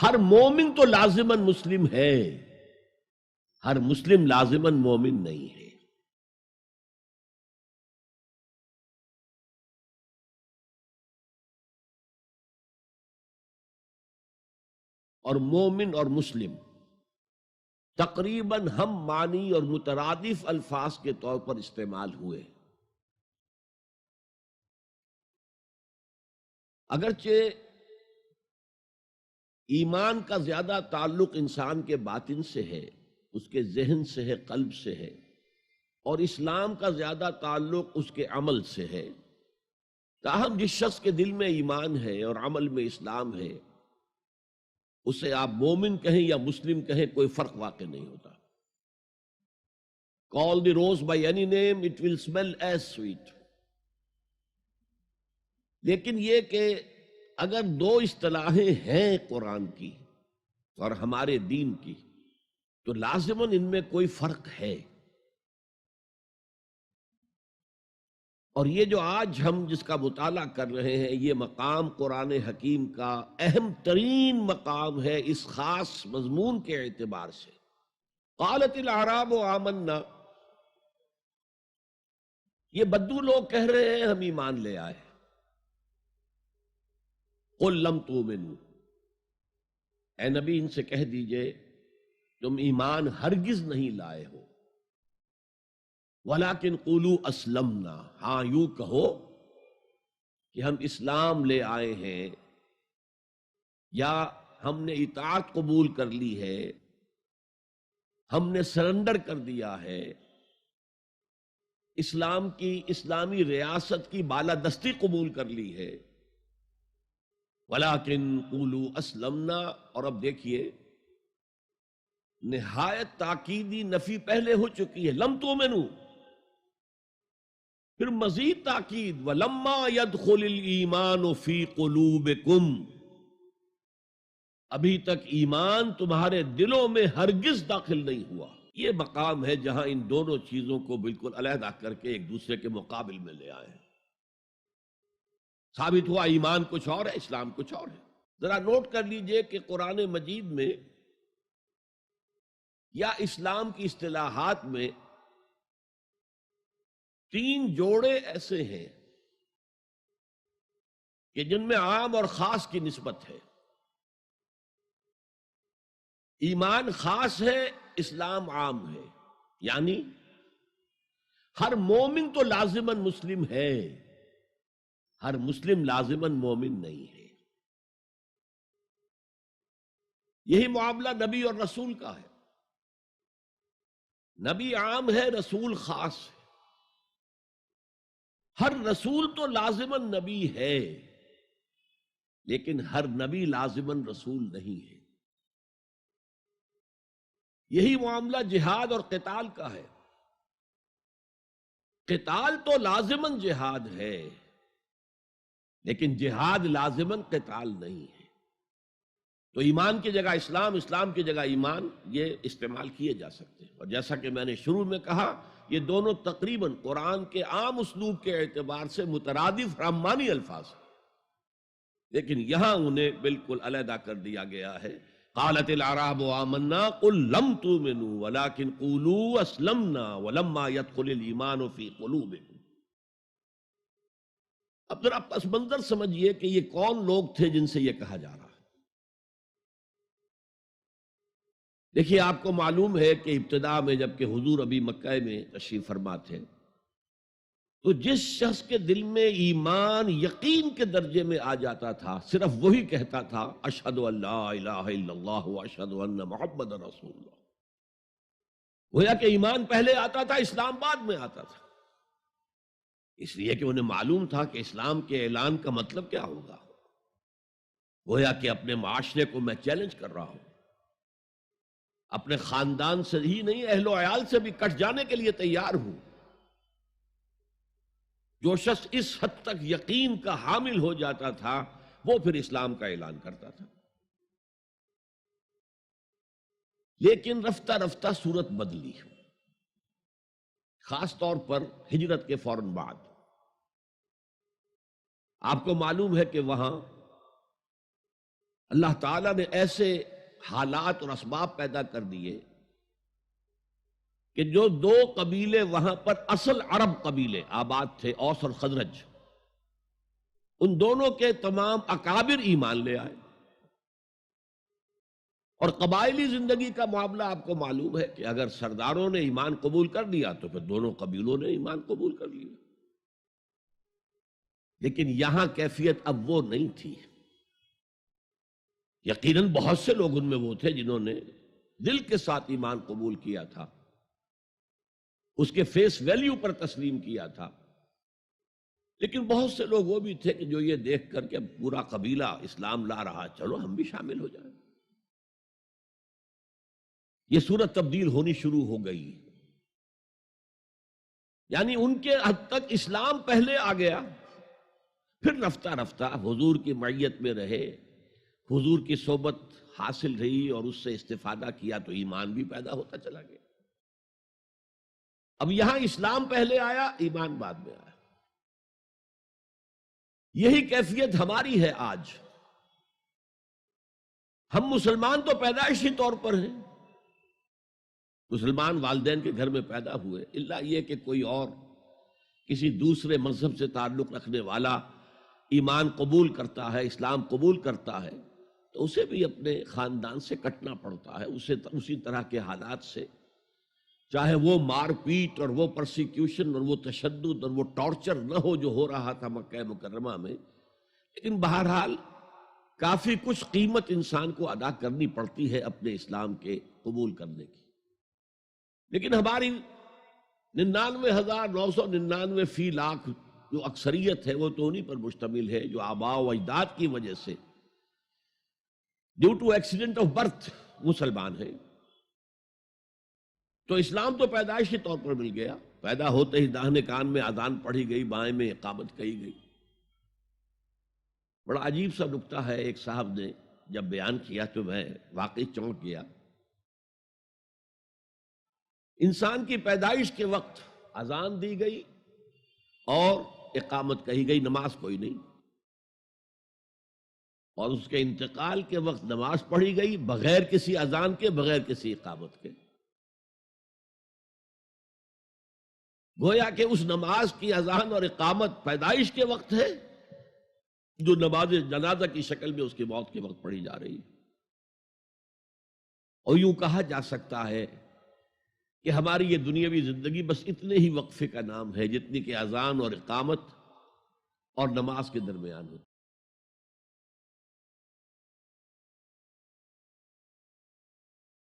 ہر مومن تو لازماً مسلم ہے، ہر مسلم لازماً مومن نہیں ہے۔ اور مومن اور مسلم تقریباً ہم معنی اور مترادف الفاظ کے طور پر استعمال ہوئے، اگرچہ ایمان کا زیادہ تعلق انسان کے باطن سے ہے، اس کے ذہن سے ہے، قلب سے ہے، اور اسلام کا زیادہ تعلق اس کے عمل سے ہے۔ تاہم جس شخص کے دل میں ایمان ہے اور عمل میں اسلام ہے، اسے آپ مومن کہیں یا مسلم کہیں، کوئی فرق واقع نہیں ہوتا۔ Call the rose by any name, it will smell as sweet۔ لیکن یہ کہ اگر دو اصطلاحیں ہیں قرآن کی اور ہمارے دین کی، تو لازماً ان میں کوئی فرق ہے۔ اور یہ جو آج ہم جس کا مطالعہ کر رہے ہیں، یہ مقام قرآن حکیم کا اہم ترین مقام ہے اس خاص مضمون کے اعتبار سے۔ قالت الاعراب آمنا، یہ بدو لوگ کہہ رہے ہیں ہم ایمان لے آئے۔ قل لم تؤمنوا، اے نبی ان سے کہہ دیجئے تم ایمان ہرگز نہیں لائے ہو، ولیکن قولوا اسلمنا، ہاں یوں کہو کہ ہم اسلام لے آئے ہیں، یا ہم نے اطاعت قبول کر لی ہے، ہم نے سرنڈر کر دیا ہے، اسلام کی، اسلامی ریاست کی بالادستی قبول کر لی ہے۔ ولیکن قولوا اسلمنا، اور اب دیکھیے نہایت تاکیدی نفی پہلے ہو چکی ہے، لم تؤمنوا، پھر مزید تاکید ولما يدخل الایمان فی قلوبکم، ابھی تک ایمان تمہارے دلوں میں ہرگز داخل نہیں ہوا۔ یہ مقام ہے جہاں ان دونوں چیزوں کو بالکل علیحدہ کر کے ایک دوسرے کے مقابل میں لے آئے ہیں۔ ثابت ہوا ایمان کچھ اور ہے، اسلام کچھ اور ہے۔ ذرا نوٹ کر لیجئے کہ قرآن مجید میں یا اسلام کی اصطلاحات میں تین جوڑے ایسے ہیں کہ جن میں عام اور خاص کی نسبت ہے۔ ایمان خاص ہے، اسلام عام ہے، یعنی ہر مومن تو لازماً مسلم ہے، ہر مسلم لازماً مومن نہیں ہے۔ یہی معاملہ نبی اور رسول کا ہے۔ نبی عام ہے، رسول خاص ہے۔ ہر رسول تو لازماً نبی ہے، لیکن ہر نبی لازماً رسول نہیں ہے۔ یہی معاملہ جہاد اور قتال کا ہے۔ قتال تو لازماً جہاد ہے، لیکن جہاد لازماً قتال نہیں ہے۔ تو ایمان کی جگہ اسلام، اسلام کی جگہ ایمان، یہ استعمال کیے جا سکتے ہیں۔ اور جیسا کہ میں نے شروع میں کہا، یہ دونوں تقریباً قرآن کے عام اسلوب کے اعتبار سے مترادف رحمانی الفاظ ہیں، لیکن یہاں انہیں بالکل علیحدہ کر دیا گیا ہے۔ قالت الاعراب آمنا قل لم تؤمنوا ولكن قولوا اسلمنا ولما يدخل الايمان في قلوبكم۔ اب ذرا پس منظر سمجھیے کہ یہ کون لوگ تھے جن سے یہ کہا جا رہا ہے۔ دیکھیے آپ کو معلوم ہے کہ ابتدا میں جب کہ حضور ابھی مکہ میں تشریف فرما تھے، تو جس شخص کے دل میں ایمان یقین کے درجے میں آ جاتا تھا، صرف وہی کہتا تھا اشہد ان لا الہ الا اللہ واشہد ان محمد رسول اللہ۔ گویا کہ ایمان پہلے آتا تھا، اسلام بعد میں آتا تھا، اس لیے کہ انہیں معلوم تھا کہ اسلام کے اعلان کا مطلب کیا ہوگا۔ گویا کہ اپنے معاشرے کو میں چیلنج کر رہا ہوں، اپنے خاندان سے ہی نہیں، اہل و عیال سے بھی کٹ جانے کے لیے تیار ہوں۔ جو شخص اس حد تک یقین کا حامل ہو جاتا تھا، وہ پھر اسلام کا اعلان کرتا تھا۔ لیکن رفتہ رفتہ صورت بدلی، خاص طور پر ہجرت کے فوراً بعد۔ آپ کو معلوم ہے کہ وہاں اللہ تعالیٰ نے ایسے حالات اور اسباب پیدا کر دیے کہ جو دو قبیلے وہاں پر اصل عرب قبیلے آباد تھے، اوس اور خزرج، ان دونوں کے تمام اکابر ایمان لے آئے. اور قبائلی زندگی کا معاملہ آپ کو معلوم ہے کہ اگر سرداروں نے ایمان قبول کر لیا تو پھر دونوں قبیلوں نے ایمان قبول کر لیا. لیکن یہاں کیفیت اب وہ نہیں تھی. یقیناً بہت سے لوگ ان میں وہ تھے جنہوں نے دل کے ساتھ ایمان قبول کیا تھا، اس کے فیس ویلیو پر تسلیم کیا تھا. لیکن بہت سے لوگ وہ بھی تھے کہ جو یہ دیکھ کر کہ پورا قبیلہ اسلام لا رہا، چلو ہم بھی شامل ہو جائیں. یہ صورت تبدیل ہونی شروع ہو گئی. یعنی ان کے حد تک اسلام پہلے آ گیا، پھر رفتہ رفتہ حضور کی معیت میں رہے، حضور کی صحبت حاصل رہی اور اس سے استفادہ کیا تو ایمان بھی پیدا ہوتا چلا گیا. اب یہاں اسلام پہلے آیا، ایمان بعد میں آیا. یہی کیفیت ہماری ہے آج. ہم مسلمان تو پیدائشی طور پر ہیں، مسلمان والدین کے گھر میں پیدا ہوئے، الا یہ کہ کوئی اور کسی دوسرے مذہب سے تعلق رکھنے والا ایمان قبول کرتا ہے، اسلام قبول کرتا ہے، تو اسے بھی اپنے خاندان سے کٹنا پڑتا ہے، اسے اسی طرح کے حالات سے، چاہے وہ مار پیٹ اور وہ پرسیکیوشن اور وہ تشدد اور وہ ٹارچر نہ ہو جو ہو رہا تھا مکہ مکرمہ میں. لیکن بہرحال کافی کچھ قیمت انسان کو ادا کرنی پڑتی ہے اپنے اسلام کے قبول کرنے کی. لیکن ہماری 99,999 فی لاکھ جو اکثریت ہے وہ تو انہی پر مشتمل ہے جو آباء و اجداد کی وجہ سے due to accident of birth مسلمان ہیں. تو اسلام تو پیدائشی طور پر مل گیا، پیدا ہوتے ہی داہنے کان میں اذان پڑھی گئی، بائیں میں اقامت کہی گئی. بڑا عجیب سا نکتہ ہے، ایک صاحب نے جب بیان کیا تو میں واقعی چونک گیا. انسان کی پیدائش کے وقت اذان دی گئی اور اقامت کہی گئی، نماز کوئی نہیں. اور اس کے انتقال کے وقت نماز پڑھی گئی بغیر کسی اذان کے، بغیر کسی اقامت کے. گویا کہ اس نماز کی اذان اور اقامت پیدائش کے وقت ہے جو نماز جنازہ کی شکل میں اس کی موت کے وقت پڑھی جا رہی ہے. اور یوں کہا جا سکتا ہے کہ ہماری یہ دنیاوی زندگی بس اتنے ہی وقفے کا نام ہے جتنی کہ اذان اور اقامت اور نماز کے درمیان ہوتی.